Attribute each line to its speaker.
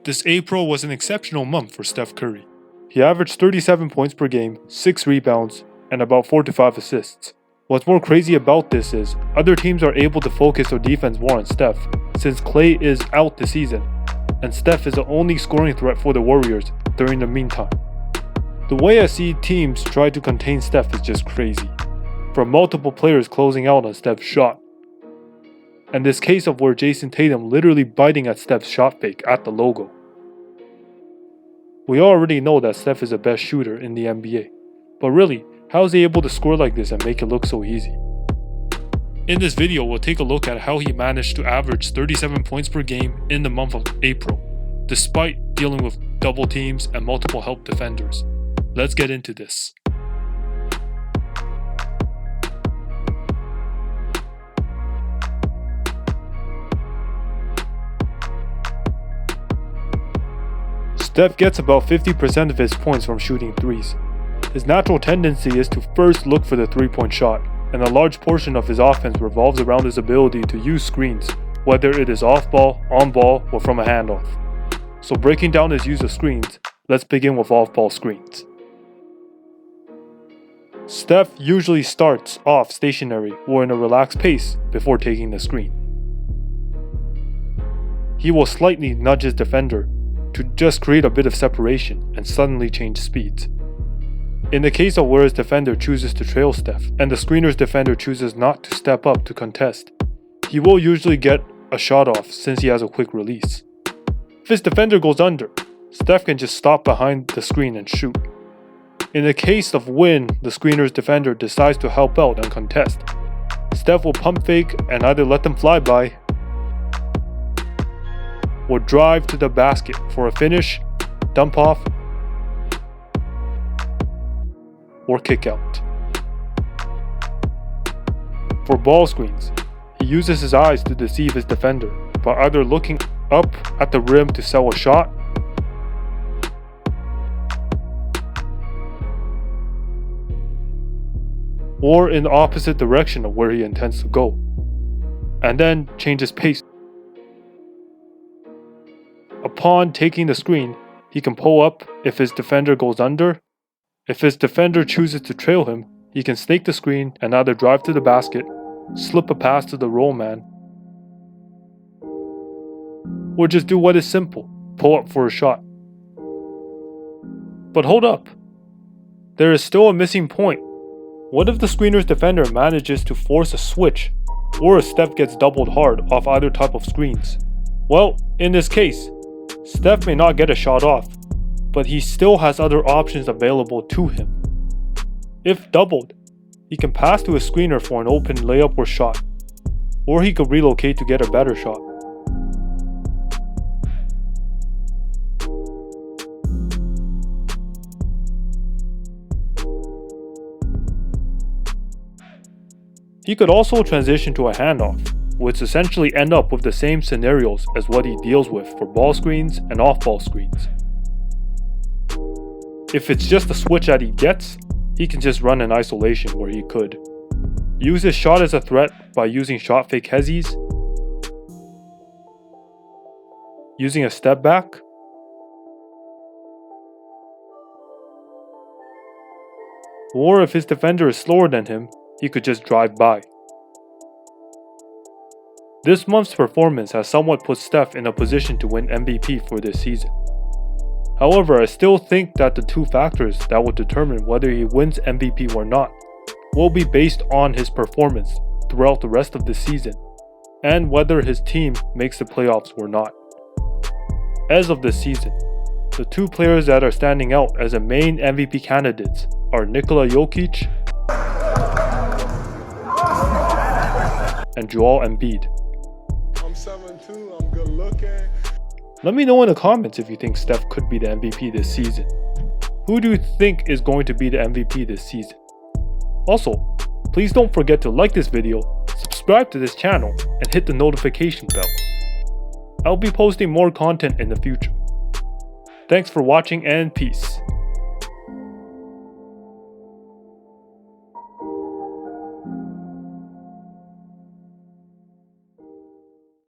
Speaker 1: This April was an exceptional month for Steph Curry. He averaged 37 points per game, 6 rebounds, and about 4 to 5 assists. What's more crazy about this is, other teams are able to focus their defense more on Steph, since Klay is out this season, and Steph is the only scoring threat for the Warriors during the meantime. The way I see teams try to contain Steph is just crazy, from multiple players closing out on Steph's shot. And this case of where Jason Tatum literally biting at Steph's shot fake at the logo. We already know that Steph is the best shooter in the NBA, but really, how is he able to score like this and make it look so easy? In this video, we'll take a look at how he managed to average 37 points per game in the month of April, despite dealing with double teams and multiple help defenders. Let's get into this. Steph gets about 50% of his points from shooting threes. His natural tendency is to first look for the three-point shot, and a large portion of his offense revolves around his ability to use screens, whether it is off-ball, on-ball, or from a handoff. So breaking down his use of screens, let's begin with off-ball screens. Steph usually starts off stationary or in a relaxed pace before taking the screen. He will slightly nudge his defender to just create a bit of separation and suddenly change speeds. In the case of where his defender chooses to trail Steph and the screener's defender chooses not to step up to contest, he will usually get a shot off since he has a quick release. If his defender goes under, Steph can just stop behind the screen and shoot. In the case of when the screener's defender decides to help out and contest, Steph will pump fake and either let them fly by or drive to the basket for a finish, dump off, or kick out. For ball screens, he uses his eyes to deceive his defender by either looking up at the rim to sell a shot, or in the opposite direction of where he intends to go, and then changes pace. Upon taking the screen, he can pull up if his defender goes under. If his defender chooses to trail him, he can snake the screen and either drive to the basket, slip a pass to the roll man, or just do what is simple, pull up for a shot. But hold up, there is still a missing point. What if the screener's defender manages to force a switch, or a Steph gets doubled hard off either type of screens? Well, in this case, Steph may not get a shot off, but he still has other options available to him. If doubled, he can pass to his screener for an open layup or shot, or he could relocate to get a better shot. He could also transition to a handoff, which essentially end up with the same scenarios as what he deals with for ball screens and off-ball screens. If it's just a switch that he gets, he can just run in isolation where he could use his shot as a threat by using shot fake hezzies, using a step back, or if his defender is slower than him, he could just drive by. This month's performance has somewhat put Steph in a position to win MVP for this season. However, I still think that the two factors that will determine whether he wins MVP or not will be based on his performance throughout the rest of the season and whether his team makes the playoffs or not. As of this season, the two players that are standing out as the main MVP candidates are Nikola Jokic and Joel Embiid.
Speaker 2: I'm 7'2", I'm good looking.
Speaker 1: Let me know in the comments if you think Steph could be the MVP this season. Who do you think is going to be the MVP this season? Also, please don't forget to like this video, subscribe to this channel, and hit the notification bell. I'll be posting more content in the future. Thanks for watching and peace.